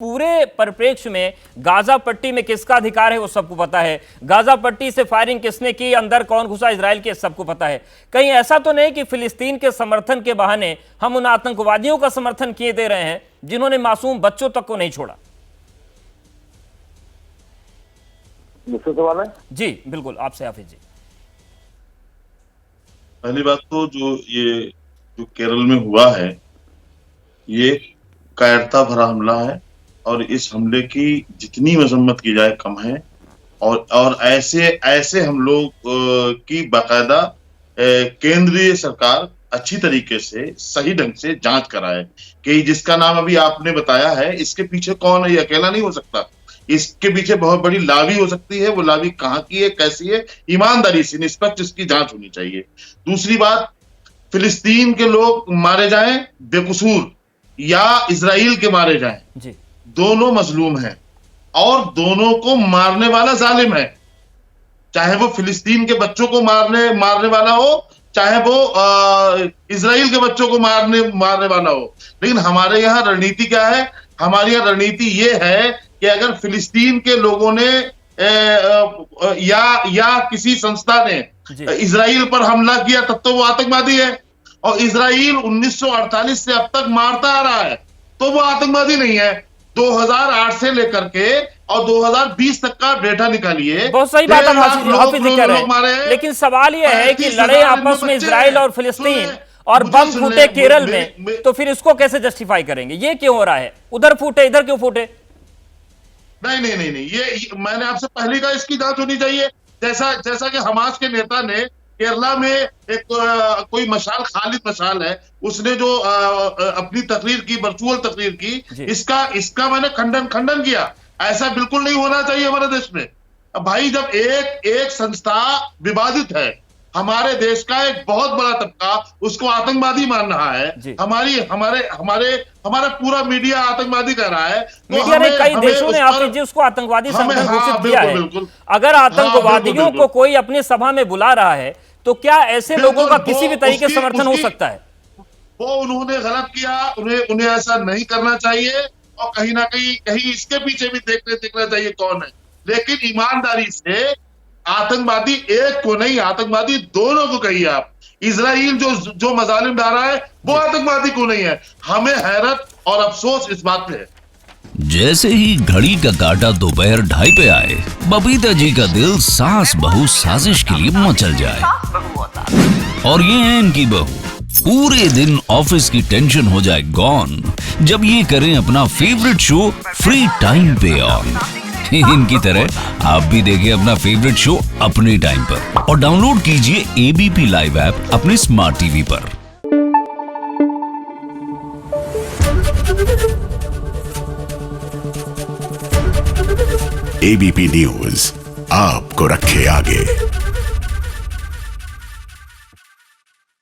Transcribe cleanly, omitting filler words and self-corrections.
पूरे परिप्रेक्ष्य में गाजा पट्टी में किसका अधिकार है वो सबको पता है। गाजा पट्टी से फायरिंग किसने की, अंदर कौन घुसा इजराइल के, सबको पता है। कहीं ऐसा तो नहीं कि फिलिस्तीन के समर्थन के बहाने हम उन आतंकवादियों का समर्थन किए दे रहे हैं जिन्होंने मासूम बच्चों तक को नहीं छोड़ा। मुझसे सवाल है जी बिल्कुल, आपसे हाफिज जी। पहली बात तो जो केरल में हुआ है ये कायरता भरा हमला है और इस हमले की जितनी मजम्मत की जाए कम है। और ऐसे हम लोग की बाकायदा केंद्रीय सरकार अच्छी तरीके से सही ढंग से जांच कराए कि जिसका नाम अभी आपने बताया है इसके पीछे कौन है। ये अकेला नहीं हो सकता, इसके पीछे बहुत बड़ी लावी हो सकती है। वो लावी कहाँ की है, कैसी है, ईमानदारी से निष्पक्ष इसकी जांच होनी चाहिए। दूसरी बात, फिलिस्तीन के लोग मारे जाएं बेकसूर या इजराइल के मारे जाएं, जी दोनों मजलूम हैं और दोनों को मारने वाला जालिम है। चाहे वो फिलिस्तीन के बच्चों को मारने वाला हो, चाहे वो इजराइल के बच्चों को मारने वाला हो। लेकिन हमारे यहाँ रणनीति क्या है? हमारी यहाँ रणनीति ये है कि अगर फिलिस्तीन के लोगों ने या किसी संस्था ने इजराइल पर हमला किया तब तो वो आतंकवादी है। और इजराइल 1948 से अब तक मारता आ रहा है तो वो आतंकवादी नहीं है। 2008 से लेकर के और 2020 तक का डेटा निकालिए। बहुत सही बात हाफिज जी कह रहे हैं, लेकिन सवाल यह है कि लड़े आपस में इजराइल और फिलिस्तीन और बम फूटे केरल में, तो फिर इसको कैसे जस्टिफाई करेंगे? ये क्यों हो रहा है? उधर फूटे इधर क्यों फूटे? नहीं, ये मैंने आपसे पहले कहा इसकी जांच होनी चाहिए। जैसा कि हमास के नेता ने केरला में एक कोई मशाल, खालिद मशाल है, उसने जो अपनी तकरीर की, वर्चुअल तकरीर की, इसका मैंने खंडन किया। ऐसा बिल्कुल नहीं होना चाहिए हमारे देश में। भाई जब एक संस्था विवादित है, हमारे देश का एक बहुत बड़ा तबका उसको आतंकवादी मान रहा है, हमारा पूरा मीडिया आतंकवादी कर रहा है। मीडिया ने कई देशों ने आप जी उसको आतंकवादी संगठन घोषित किया है। अगर आतंकवादियों को कोई अपनी सभा में बुला रहा है तो क्या ऐसे लोगों का किसी भी तरीके समर्थन हो सकता है? वो उन्होंने गलत किया, उन्हें ऐसा नहीं करना चाहिए और कहीं ना कहीं इसके पीछे भी देखना चाहिए कौन है। लेकिन ईमानदारी से आतंकवादी एक को नहीं, आतंकवादी दोनों को कहिए आप। इजराइल जो मजालिम डाल रहा है वो आतंकवादी को नहीं है। हमें हैरत और अफसोस इस बात पे है। जैसे ही घड़ी का काटा दोपहर 2:30 पे आए, बबीता जी का दिल सास बहू साजिश के लिए मचल जाए। और ये है इनकी बहू, पूरे दिन ऑफिस की टेंशन हो जाए गॉन जब ये करें अपना फेवरेट शो फ्री टाइम पे ऑन। इनकी तरह आप भी देखिए अपना फेवरेट शो अपने टाइम पर और डाउनलोड कीजिए एबीपी लाइव ऐप अपने स्मार्ट टीवी पर। एबीपी न्यूज आपको रखे आगे।